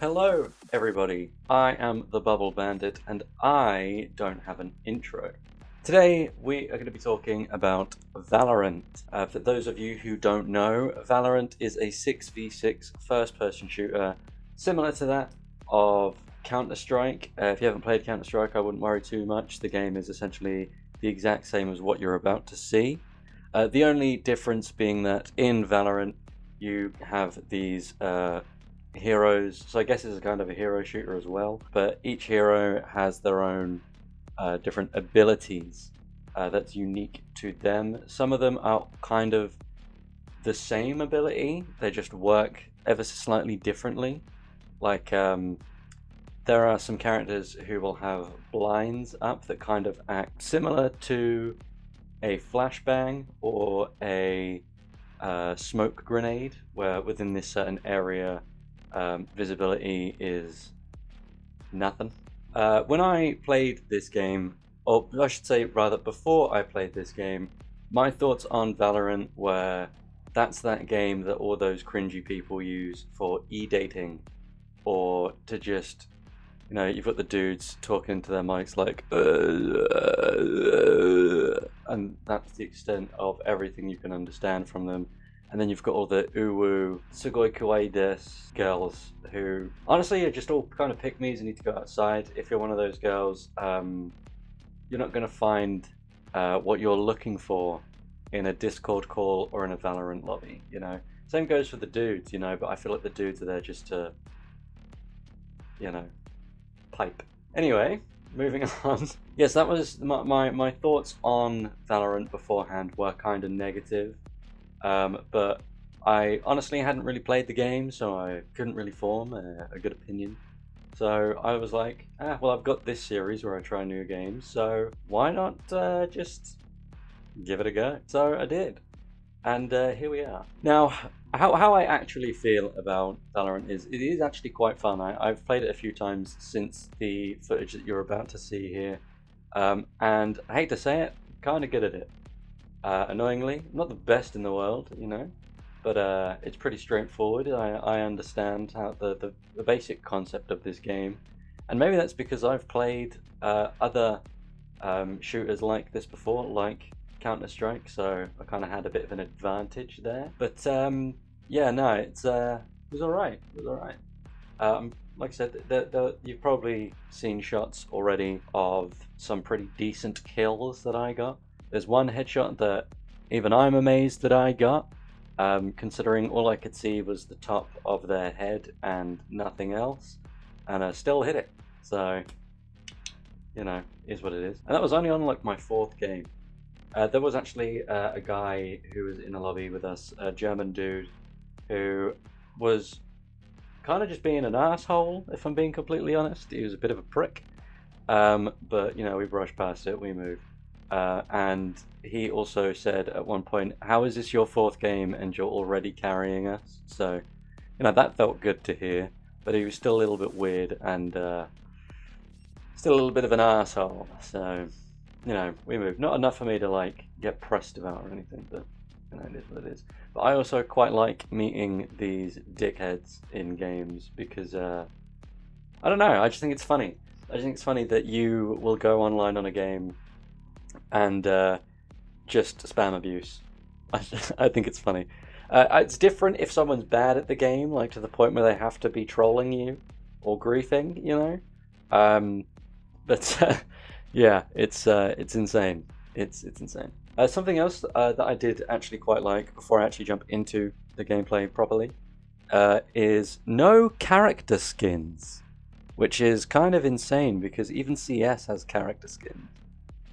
Hello, everybody. I am the Bubble Bandit, and I don't have an intro. Today, we are going to be talking about Valorant. For those of you who don't know, Valorant is a 6v6 first-person shooter, similar to that of Counter-Strike. If you haven't played Counter-Strike, I wouldn't worry too much. The game is essentially the exact same as what you're about to see. The only difference being that in Valorant, you have these heroes, so I guess it's a kind of a hero shooter as well, but each hero has their own different abilities that's unique to them. Some of them are kind of the same ability, they just work ever so slightly differently. Like there are some characters who will have blinds up that kind of act similar to a flashbang or a smoke grenade, where within this certain area visibility is nothing. When I played this game, or I should say rather before I played this game, my thoughts on Valorant were that's that game that all those cringy people use for e-dating, or to just, you know, you've got the dudes talking to their mics like and that's the extent of everything you can understand from them. And then you've got all the uwu, sugoi kawaii desu girls who honestly are just all kind of pick-me's and need to go outside. If you're one of those girls, you're not going to find what you're looking for in a Discord call or in a Valorant lobby, you know. Same goes for the dudes, you know, but I feel like the dudes are there just to, you know, pipe. Anyway, moving on. Yes, that was my thoughts on Valorant beforehand were kind of negative. But I honestly hadn't really played the game, so I couldn't really form a good opinion. So I was like, well, I've got this series where I try new games, so why not just give it a go? So I did, and here we are. Now, how I actually feel about Valorant is it is actually quite fun. I've played it a few times since the footage that you're about to see here, and I hate to say it, kind of good at it. Annoyingly, not the best in the world, you know, but it's pretty straightforward. I understand how the basic concept of this game, and maybe that's because I've played other shooters like this before, like Counter-Strike, so I kind of had a bit of an advantage there. But yeah, no, it was alright. It was alright. Like I said, you've probably seen shots already of some pretty decent kills that I got. There's one headshot that even I'm amazed that I got, considering all I could see was the top of their head and nothing else, and I still hit it. So, you know, is what it is. And that was only on like my 4th game. There was actually a guy who was in a lobby with us, a German dude, who was kind of just being an asshole, if I'm being completely honest. He was a bit of a prick, but you know, we brushed past it, we moved. And he also said at one point, how is this your 4th game and you're already carrying us? So, you know, that felt good to hear, but he was still a little bit weird and still a little bit of an asshole. So, you know, we moved. Not enough for me to like get pressed about or anything, but you know, it is what it is. But I also quite like meeting these dickheads in games because I don't know, I just think it's funny. I just think it's funny that you will go online on a game and just spam abuse. I think it's funny. It's different if someone's bad at the game, like to the point where they have to be trolling you or griefing, you know. But yeah, it's insane. It's insane. Something else that I did actually quite like before I actually jump into the gameplay properly is no character skins, which is kind of insane because even CS has character skins.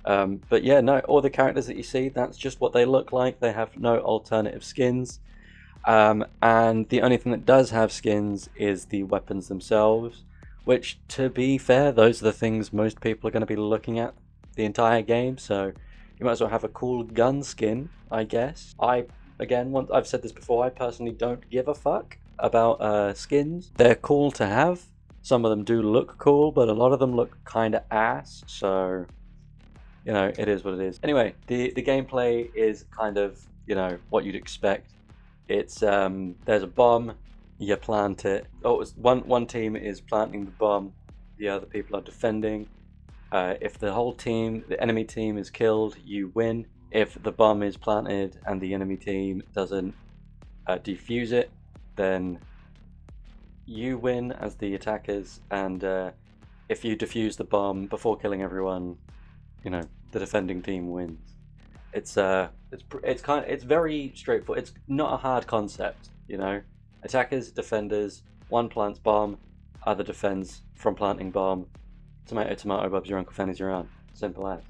But yeah, no, all the characters that you see, that's just what they look like. They have no alternative skins. And the only thing that does have skins is the weapons themselves, which, to be fair, those are the things most people are going to be looking at the entire game. So you might as well have a cool gun skin, I guess. I've said this before, I personally don't give a fuck about skins. They're cool to have. Some of them do look cool, but a lot of them look kind of ass. So, you know, it is what it is. Anyway, the gameplay is kind of, you know, what you'd expect. It's there's a bomb, you plant it. Oh, one team is planting the bomb, the other people are defending. If the whole team, the enemy team, is killed, you win. If the bomb is planted and the enemy team doesn't defuse it, then you win as the attackers. And if you defuse the bomb before killing everyone, you know, the defending team wins. It's very straightforward. It's not a hard concept, you know. Attackers, defenders, one plants bomb, other defends from planting bomb. Tomato, tomato, Bob's your uncle, Fanny's your aunt. Simple as.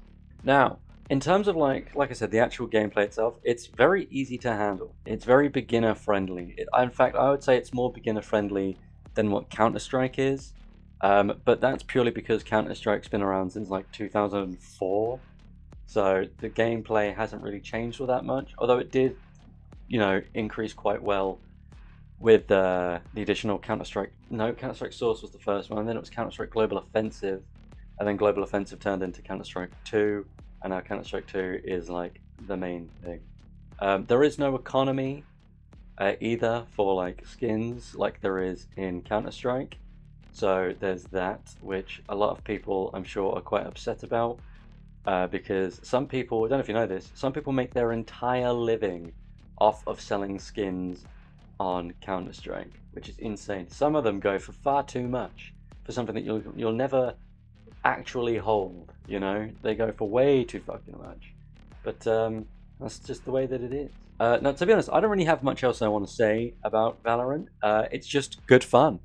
Now, in terms of like I said, the actual gameplay itself, it's very easy to handle. It's very beginner friendly. In fact, I would say it's more beginner friendly than what Counter-Strike is. But that's purely because Counter-Strike's been around since like 2004. So the gameplay hasn't really changed all that much, although it did, you know, increase quite well with the additional Counter-Strike. No, Counter-Strike Source was the first one, and then it was Counter-Strike Global Offensive, and then Global Offensive turned into Counter-Strike 2, and now Counter-Strike 2 is like the main thing. There is no economy either for like skins like there is in Counter-Strike, so there's that, which a lot of people I'm sure are quite upset about, because some people, I don't know if you know this, some people make their entire living off of selling skins on Counter-Strike, which is insane. Some of them go for far too much for something that you'll never actually hold, you know. They go for way too fucking much, but that's just the way that it is. Now, to be honest, I don't really have much else I want to say about Valorant. It's just good fun.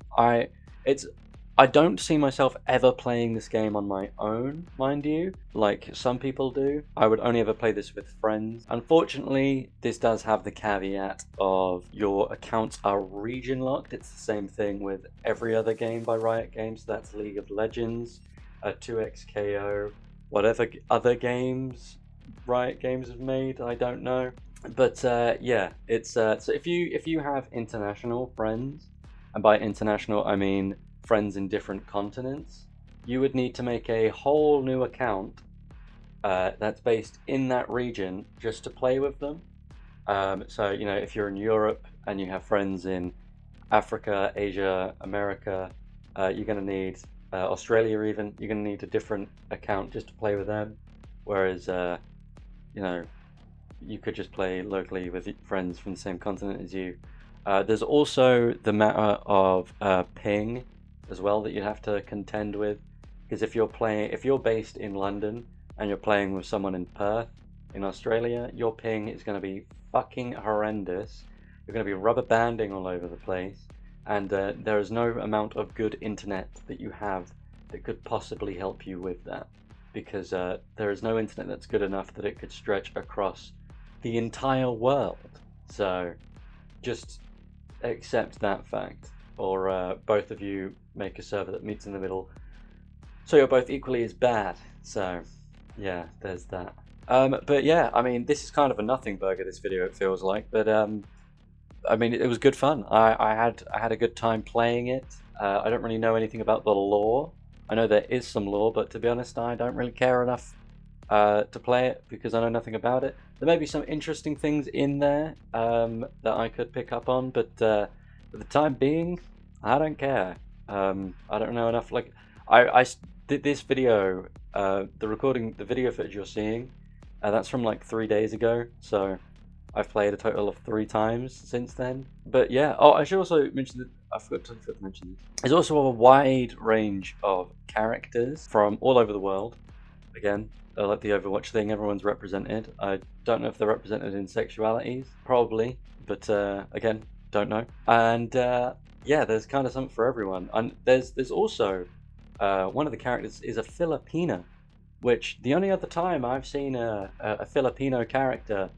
I don't see myself ever playing this game on my own, mind you, like some people do. I would only ever play this with friends. Unfortunately, this does have the caveat of your accounts are region locked. It's the same thing with every other game by Riot Games. That's League of Legends, 2XKO, whatever other games Riot Games have made, I don't know. But yeah, it's so if you have international friends, and by international I mean friends in different continents, you would need to make a whole new account that's based in that region just to play with them. So, you know, if you're in Europe and you have friends in Africa, Asia, America, you're going to need Australia even, you're going to need a different account just to play with them. Whereas, you know, you could just play locally with friends from the same continent as you. There's also the matter of ping as well that you have to contend with, because if you're based in London and you're playing with someone in Perth in Australia, your ping is going to be fucking horrendous. You're going to be rubber banding all over the place, and there is no amount of good internet that you have that could possibly help you with that, because there is no internet that's good enough that it could stretch across the entire world. So just accept that fact, or both of you make a server that meets in the middle, so you're both equally as bad. So yeah, there's that. But yeah, I mean, this is kind of a nothing burger, this video, it feels like, but I mean, it was good fun. I had a good time playing it. I don't really know anything about the lore. I know there is some lore, but to be honest, I don't really care enough to play it because I know nothing about it. There may be some interesting things in there that I could pick up on, but for the time being, I don't care. I don't know enough. Like, I did this video, the video footage you're seeing, that's from like 3 days ago, so I've played a total of 3 times since then. But yeah, oh, I should also mention that, I forgot to mention this. There's also a wide range of characters from all over the world. Again, like the Overwatch thing, everyone's represented. I don't know if they're represented in sexualities, probably, but again, don't know. And yeah, there's kind of something for everyone. And there's also one of the characters is a Filipina, which the only other time I've seen a Filipino character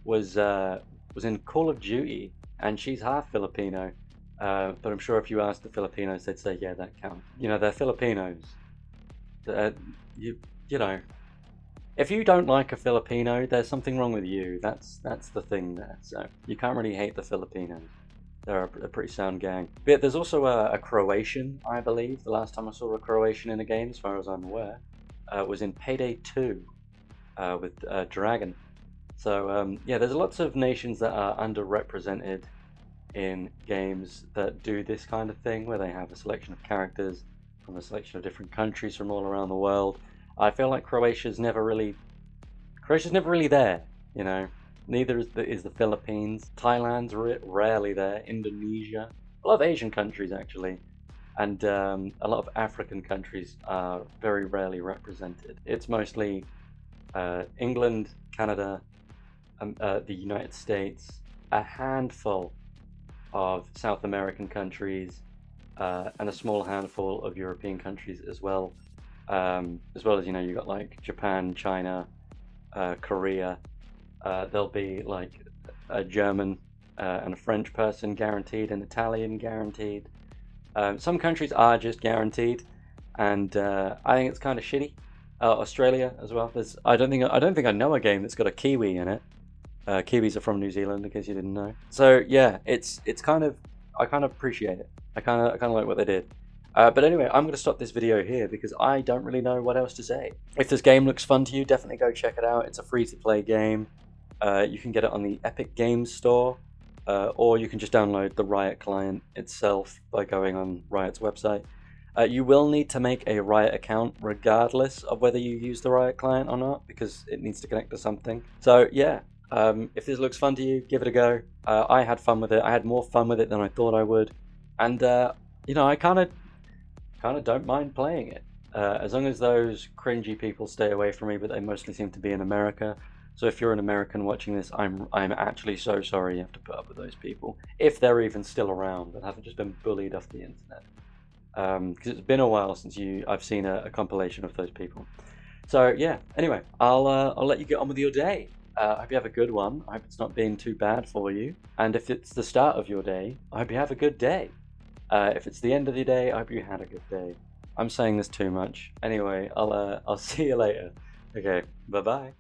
was in Call of Duty, and she's half Filipino. But I'm sure if you asked the Filipinos, they'd say, yeah, that counts. You know, they're Filipinos. You know, if you don't like a Filipino, there's something wrong with you. That's the thing there. So you can't really hate the Filipinos. They're a pretty sound gang. But there's also a Croatian, I believe. The last time I saw a Croatian in a game, as far as I'm aware, was in Payday 2 with Dragon. So yeah, there's lots of nations that are underrepresented in games that do this kind of thing, where they have a selection of characters from a selection of different countries from all around the world. I feel like Croatia's never really there, you know. Neither is the Philippines. Thailand's rarely there. Indonesia, a lot of Asian countries actually, and a lot of African countries are very rarely represented. It's mostly England, Canada, the United States, a handful of South American countries, and a small handful of European countries as well. As well as, you know, you got like Japan, China, Korea. There'll be like a German and a French person guaranteed, an Italian guaranteed. Some countries are just guaranteed, and I think it's kind of shitty. Australia as well. I don't think I know a game that's got a Kiwi in it. Kiwis are from New Zealand, in case you didn't know. So yeah, it's kind of, I kind of appreciate it. I kind of like what they did. But anyway, I'm going to stop this video here because I don't really know what else to say. If this game looks fun to you, definitely go check it out. It's a free-to-play game. You can get it on the Epic Games Store, or you can just download the Riot client itself by going on Riot's website. You will need to make a Riot account regardless of whether you use the Riot client or not, because it needs to connect to something. So yeah, if this looks fun to you, give it a go. I had fun with it. I had more fun with it than I thought I would, and you know, I kind of don't mind playing it, as long as those cringy people stay away from me. But they mostly seem to be in America. So if you're an American watching this, I'm actually so sorry you have to put up with those people, if they're even still around and haven't just been bullied off the internet. Because it's been a while since I've seen a compilation of those people. So yeah, anyway, I'll let you get on with your day. I hope you have a good one. I hope it's not being too bad for you. And if it's the start of your day, I hope you have a good day. If it's the end of the day, I hope you had a good day. I'm saying this too much. Anyway, I'll see you later. Okay, bye-bye.